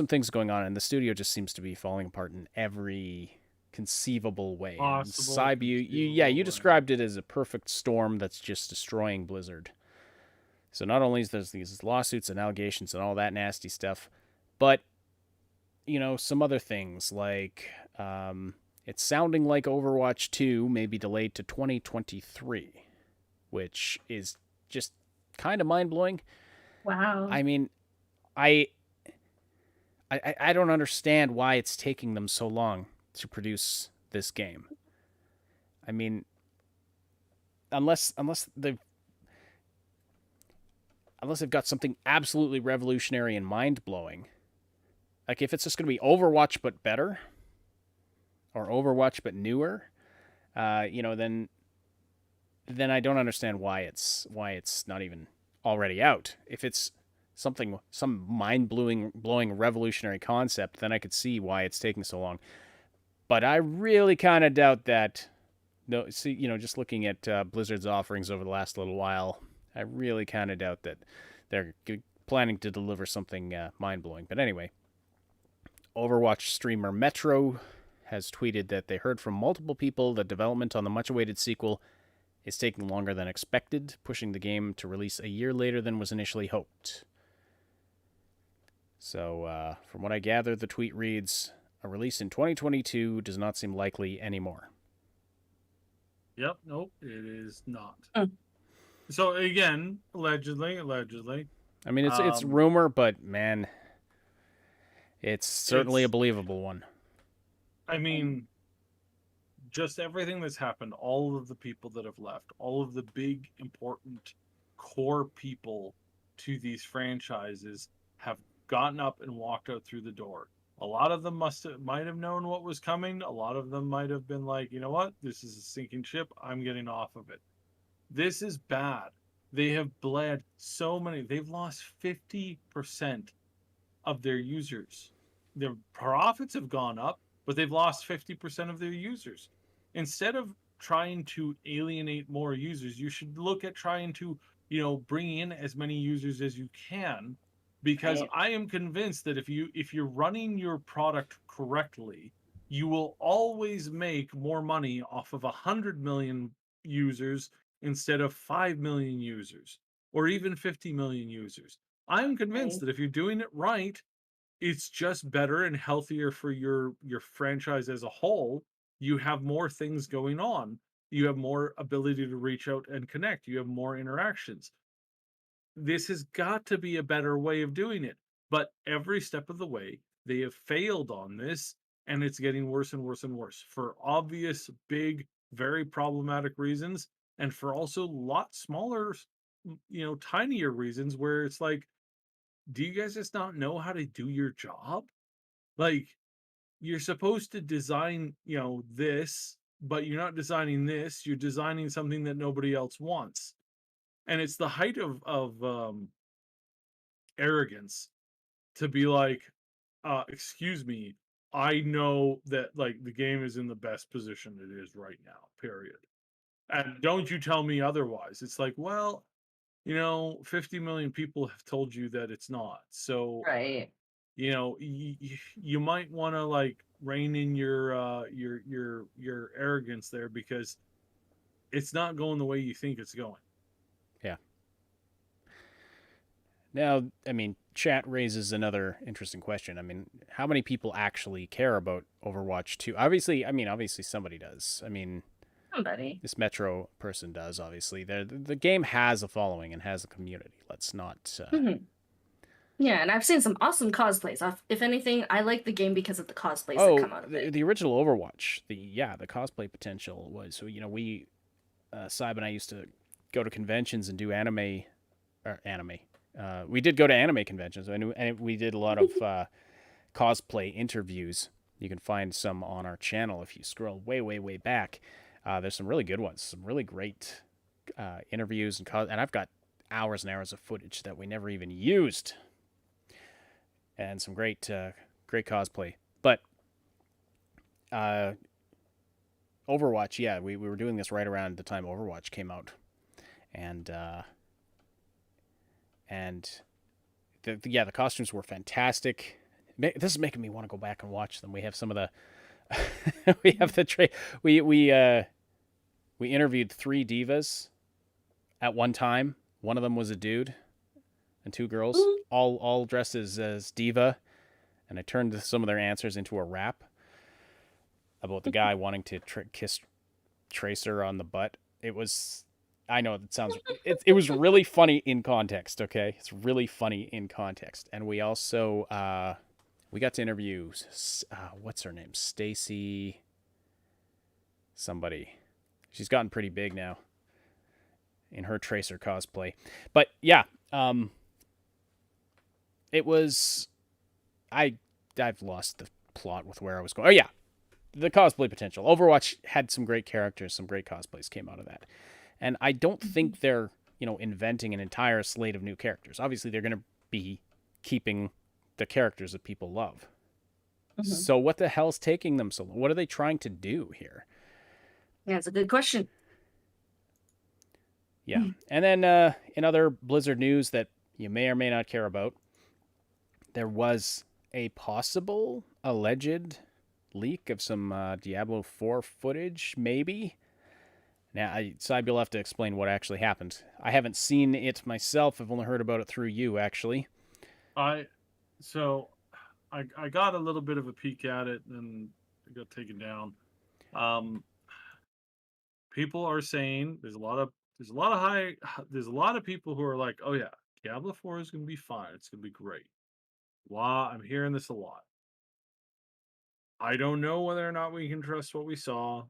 things going on, and the studio just seems to be falling apart in every conceivable way. Cybe, you described it as a perfect storm that's just destroying Blizzard. So not only is there these lawsuits and allegations and all that nasty stuff, but some other things like it's sounding like Overwatch 2 may be delayed to 2023, which is just kind of mind-blowing. Wow. I mean, I don't understand why it's taking them so long to produce this game. I mean, unless they've got something absolutely revolutionary and mind-blowing. Like if it's just going to be Overwatch but better, or Overwatch but newer, then I don't understand why it's not even already out. If it's some mind-blowing revolutionary concept, then I could see why it's taking so long. But I really kind of doubt that. No, see, just looking at Blizzard's offerings over the last little while, I really kind of doubt that they're planning to deliver something mind-blowing. But anyway, Overwatch streamer Metro has tweeted that they heard from multiple people that development on the much-awaited sequel is taking longer than expected, pushing the game to release a year later than was initially hoped. So, from what I gather, the tweet reads, a release in 2022 does not seem likely anymore. Yep, nope, it is not. So again, allegedly. I mean, it's rumor, but man, it's certainly a believable one. I mean, just everything that's happened, all of the people that have left, all of the big, important, core people to these franchises have gotten up and walked out through the door. A lot of them might have known what was coming. A lot of them might have been like, you know what? This is a sinking ship. I'm getting off of it. This is bad. They have bled so many. They've lost 50% of their users. Their profits have gone up, but they've lost 50% of their users. Instead of trying to alienate more users, you should look at trying to, bringing in as many users as you can, because Right. I am convinced that if you're running your product correctly, you will always make more money off of 100 million users instead of 5 million users or even 50 million users. I'm convinced Right. that if you're doing it right, it's just better and healthier for your franchise as a whole. You have more things going on. You have more ability to reach out and connect. You have more interactions. This has got to be a better way of doing it. But every step of the way, they have failed on this, and it's getting worse and worse and worse for obvious, big, very problematic reasons, and for also a lot smaller, tinier reasons where it's like, do you guys just not know how to do your job? Like, you're supposed to design, this, but you're not designing this. You're designing something that nobody else wants. And it's the height of arrogance to be like, excuse me, I know that like the game is in the best position it is right now, period. And don't you tell me otherwise. It's like, well, 50 million people have told you that it's not. So, Right. you might want to like rein in your arrogance there, because it's not going the way you think it's going. Yeah. Now, I mean, chat raises another interesting question. I mean, how many people actually care about Overwatch 2? Obviously somebody does. I mean, Somebody. this Metro person does, obviously. The game has a following and has a community. Let's not... Mhm. Yeah, and I've seen some awesome cosplays. If anything, I like the game because of the cosplays that Oh, come out of it. the original Overwatch, the cosplay potential was... So, we... Saib and I used to go to conventions and do anime... we did go to anime conventions, and we did a lot of cosplay interviews. You can find some on our channel if you scroll way, way, way back. There's some really good ones, some really great interviews, and I've got hours and hours of footage that we never even used, and some great cosplay. But Overwatch, yeah, we were doing this right around the time Overwatch came out, and the costumes were fantastic. This is making me want to go back and watch them. We have some of the we have the we interviewed 3 divas at one time. One of them was a dude and 2 girls, all dressed as diva, and I turned some of their answers into a rap about the guy wanting to kiss Tracer on the butt. It was... I know it sounds... It was really funny in context, okay? It's really funny in context. And we also... we got to interview... what's her name? Stacy... somebody. She's gotten pretty big now in her Tracer cosplay. But, yeah. It was... I've lost the plot with where I was going. Oh, yeah. The cosplay potential. Overwatch had some great characters. Some great cosplays came out of that. And I don't think they're, inventing an entire slate of new characters. Obviously, they're going to be keeping the characters that people love. Mhm. So what the hell's taking them so long? What are they trying to do here? Yeah, it's a good question. Yeah. And then in other Blizzard news that you may or may not care about, there was a possible alleged leak of some Diablo 4 footage, maybe. Now, Saib, you'll have to explain what actually happened. I haven't seen it myself. I've only heard about it through you, actually. I got a little bit of a peek at it, and it got taken down. People are saying there's a lot of people who are like, oh yeah, Diablo 4 is going to be fine. It's going to be great. Wow, I'm hearing this a lot. I don't know whether or not we can trust what we saw.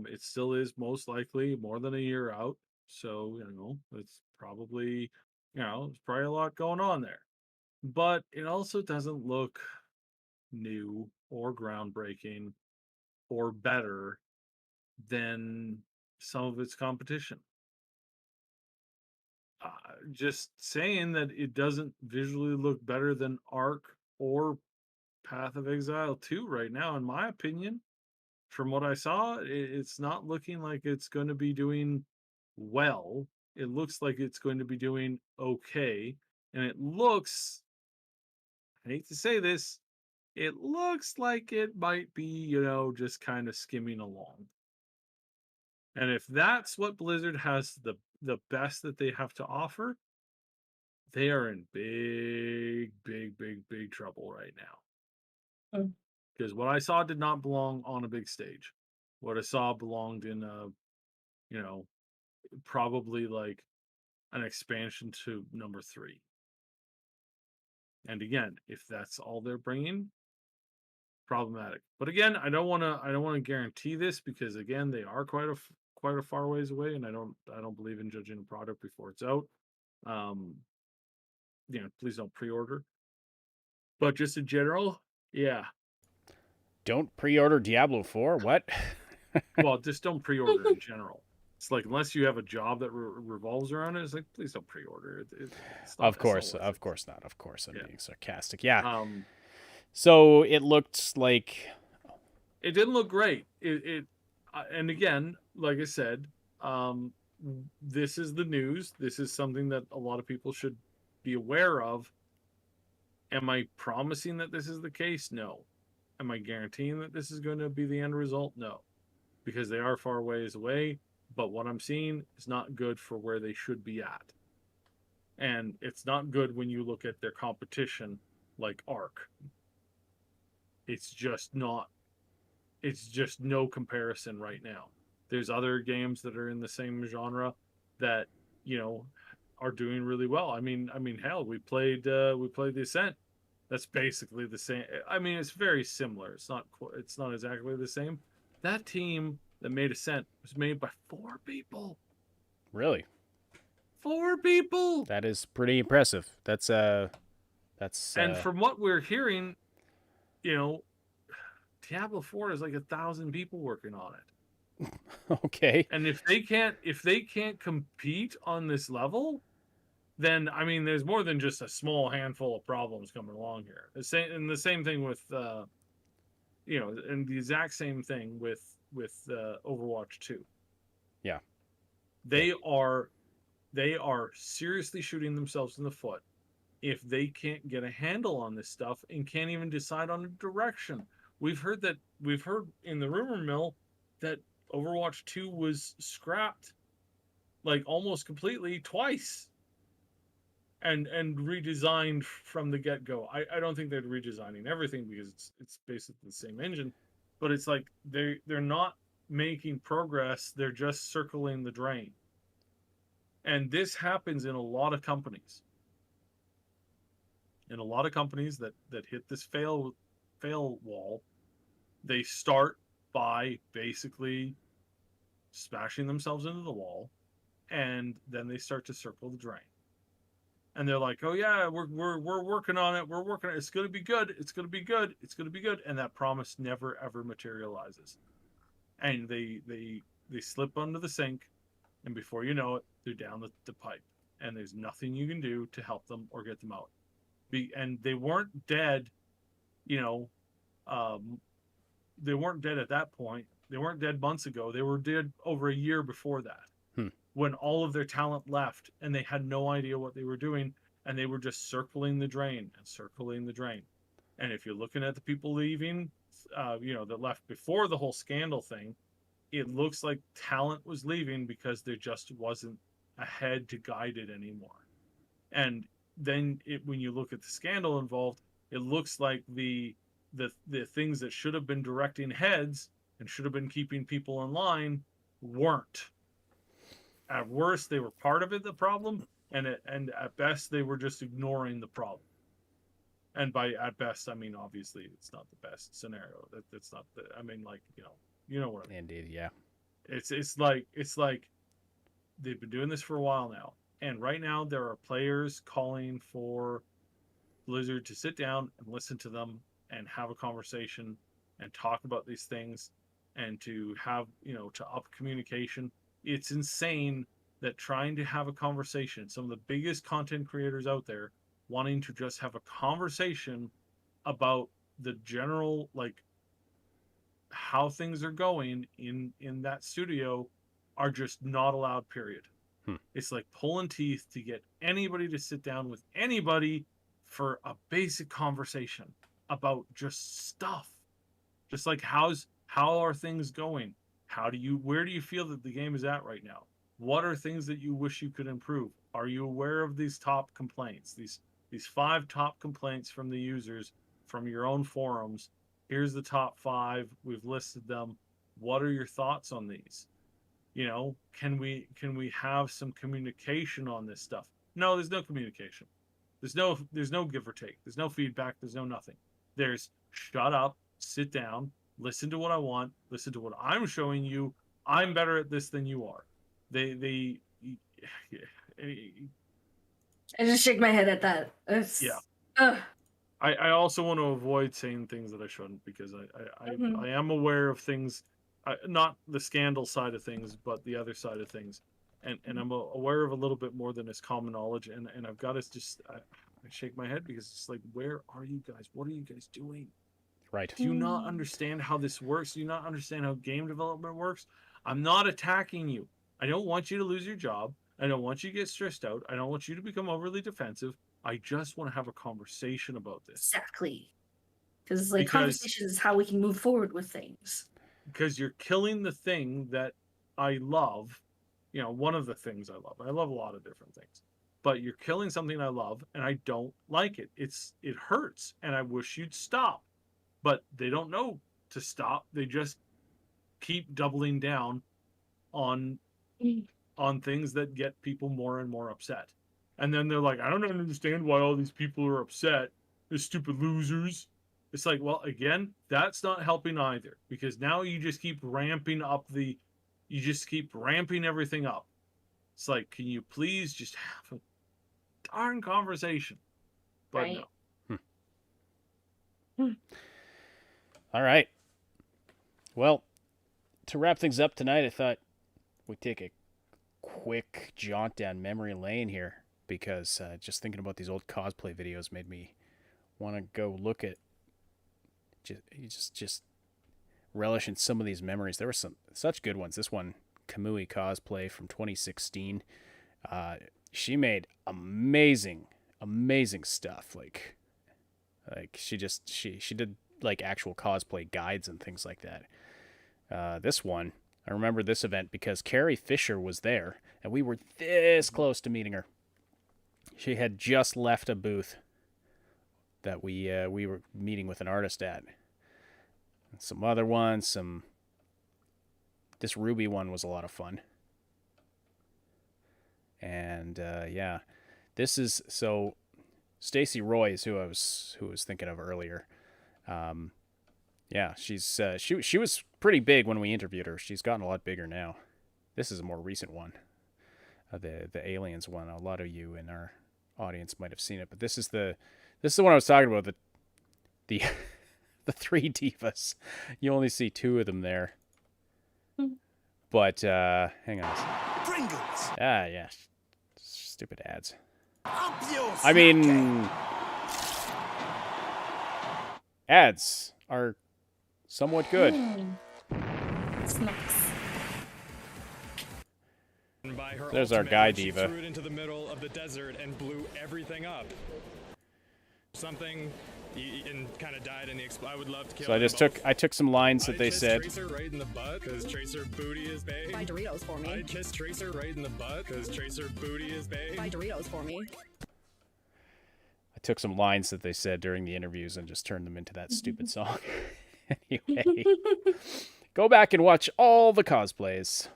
It still is most likely more than a year out. So, it's probably, there's probably a lot going on there. But it also doesn't look new or groundbreaking or better than some of its competition. Just saying that it doesn't visually look better than Ark or Path of Exile 2 right now, in my opinion. From what I saw, it's not looking like it's going to be doing well It looks like it's going to be doing okay. And it looks, I hate to say this, it looks like it might be, just kind of skimming along. And if that's what Blizzard has the best that they have to offer, they are in big, big, big, big trouble right now. Mm. Because what I saw did not belong on a big stage. What I saw belonged in a, probably like an expansion to number 3. And again, if that's all they're bringing, problematic. But again, I don't want to guarantee this because again, they are quite a far ways away, and I don't believe in judging a product before it's out. Um, please don't pre-order. But just in general, yeah. Don't pre-order Diablo 4. What? Well, just don't pre-order in general. It's like unless you have a job that revolves around it, it's like please don't pre-order it. It's not, Of course not. Of course, I'm being sarcastic. Yeah. So it looked like it didn't look great. And again, like I said, this is the news. This is something that a lot of people should be aware of. Am I promising that this is the case? No. Am I guaranteeing that this is going to be the end result? No. Because they are far ways away, but what I'm seeing is not good for where they should be at. And it's not good when you look at their competition like Arc. It's just no comparison right now. There's other games that are in the same genre that, are doing really well. I mean, hell, we played The Ascent. That's basically the same. I mean, it's very similar. It's not exactly the same. That team that made Ascent was made by 4 people. Really? 4 people. That is pretty impressive. That's and from what we're hearing, Diablo 4 is like 1,000 people working on it. Okay. And if they can't compete on this level, then I mean, there's more than just a small handful of problems coming along here. The same thing with, and the exact same thing with Overwatch 2. Yeah. They are seriously shooting themselves in the foot if they can't get a handle on this stuff and can't even decide on a direction. We've heard in the rumor mill that Overwatch 2 was scrapped like almost completely twice and redesigned from the get-go. I don't think they're redesigning everything because it's basically the same engine, but it's like they're not making progress, they're just circling the drain. And this happens in a lot of companies. In a lot of companies that hit this fail wall, they start by basically smashing themselves into the wall, and then they start to circle the drain. And they're like, "Oh yeah, we're working on it. We're working on it. It's going to be good. It's going to be good. It's going to be good." And that promise never ever materializes. And they slip under the sink, and before you know it, they're down the pipe, and there's nothing you can do to help them or get them out. And they weren't dead, they weren't dead at that point. They weren't dead months ago. They were dead over a year before that, when all of their talent left and they had no idea what they were doing, and they were just circling the drain and circling the drain. And if you're looking at the people leaving, that left before the whole scandal thing, it looks like talent was leaving because there just wasn't a head to guide it anymore. And then when you look at the scandal involved, it looks like the things that should have been directing heads and should have been keeping people in line weren't. At worst, they were part of the problem, and at best, they were just ignoring the problem. And by at best, I mean obviously it's not the best scenario. That's not the. I mean, like you know what I mean. Indeed, yeah. It's like they've been doing this for a while now, and right now there are players calling for Blizzard to sit down and listen to them and have a conversation and talk about these things, and to have to up communication. It's insane that trying to have a conversation, some of the biggest content creators out there wanting to just have a conversation about the general, like, how things are going in that studio, are just not allowed, period. It's like pulling teeth to get anybody to sit down with anybody for a basic conversation about just stuff. Just like how are things going? Where do you feel that the game is at right now? What are things that you wish you could improve? Are you aware of these top complaints? These 5 top complaints from the users from your own forums. Here's the top 5. We've listed them. What are your thoughts on these? You know, can we have some communication on this stuff? No, there's no communication. There's no give or take. There's no feedback. There's no nothing. There's shut up, sit down, listen to what I want, listen to what I'm showing you. I'm better at this than you are. I just shake my head at that. I also want to avoid saying things that I shouldn't, because I am aware of things, not the scandal side of things, but the other side of things, and I'm aware of a little bit more than is common knowledge, and I've got to just I shake my head, because it's like, where are you guys? What are you guys doing? Right. Do you not understand how this works? Do you not understand how game development works? I'm not attacking you. I don't want you to lose your job. I don't want you to get stressed out. I don't want you to become overly defensive. I just want to have a conversation about this. Exactly. Because conversation is how we can move forward with things. Because you're killing the thing that I love. You know, one of the things I love. I love a lot of different things. But you're killing something I love, and I don't like it. It hurts, and I wish you'd stop. But they don't know to stop. They just keep doubling down on things that get people more and more upset. And then they're like, I don't understand why all these people are upset. They're stupid losers. It's like, well, again, that's not helping either, because now you just keep ramping everything up. It's like, can you please just have a darn conversation? But right. No. All right. Well, to wrap things up tonight, I thought we'd take a quick jaunt down memory lane here, because just thinking about these old cosplay videos made me want to go look at just relish in some of these memories. There were some such good ones. This one, Kamui cosplay from 2016. She made amazing stuff. Like she did like actual cosplay guides and things like that. This one, I remember this event because Carrie Fisher was there, and we were this close to meeting her. She had just left a booth that we were meeting with an artist at. And some other ones, this Ruby one was a lot of fun. And yeah, this is so Stacey Roy is who I was thinking of earlier. Yeah, she's she was pretty big when we interviewed her. She's gotten a lot bigger now. This is a more recent one, the aliens one. A lot of you in our audience might have seen it, but this is the one I was talking about. The the 3 divas. You only see 2 of them there. But hang on. Pringles. Yeah, stupid ads. I mean, ads are somewhat good. Snacks. There's our guy diva. Threw it into the middle of the desert and blew everything up. Something and kind of died in the explosion. I would love to kill. So I took some lines that they said. Tracer right in the butt because Tracer booty is bae. Buy Doritos for me. I'd kiss Tracer right in the butt because Tracer booty is bae. Buy Doritos for me. I took some lines that they said during the interviews and just turned them into that stupid song. Anyway, go back and watch all the cosplays.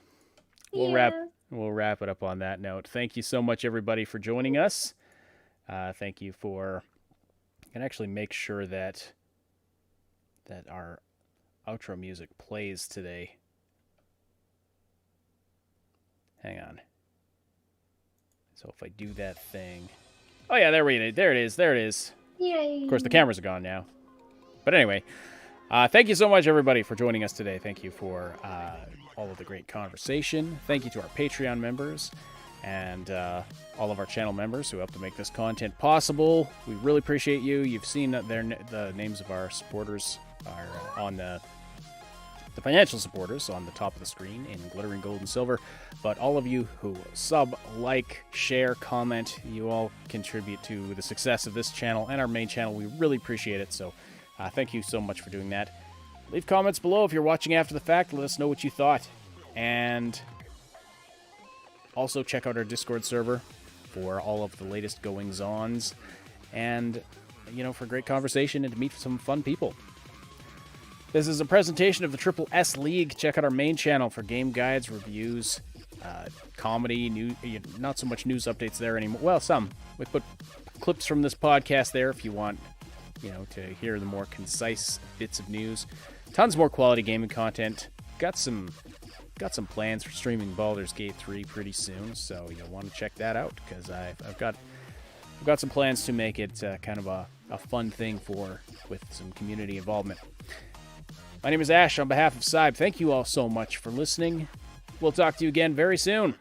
We'll wrap it up on that note. Thank you so much, everybody, for joining us. Thank you for. I can actually make sure that our outro music plays today. Hang on. So if I do that thing, oh yeah, there it is. Yay! Of course, the cameras are gone now. But anyway, thank you so much, everybody, for joining us today. Thank you for all of the great conversation. Thank you to our Patreon members and all of our channel members who help to make this content possible. We really appreciate you. You've seen the names of our supporters are on the the financial supporters on the top of the screen in glittering gold and silver, but all of you who sub, like, share, comment, you all contribute to the success of this channel and our main channel. We really appreciate it, so thank you so much for doing that. Leave comments below if you're watching after the fact. Let us know what you thought. And also check out our Discord server for all of the latest goings-ons and, for great conversation and to meet some fun people. This is a presentation of the Triple S League. Check out our main channel for game guides, reviews, comedy, not so much news updates there anymore. Well, some. We put clips from this podcast there if you want, to hear the more concise bits of news. Tons more quality gaming content. Got some plans for streaming Baldur's Gate 3 pretty soon, so you'll want to check that out because I've got some plans to make it kind of a fun thing with some community involvement. My name is Ash on behalf of Sybe. Thank you all so much for listening. We'll talk to you again very soon.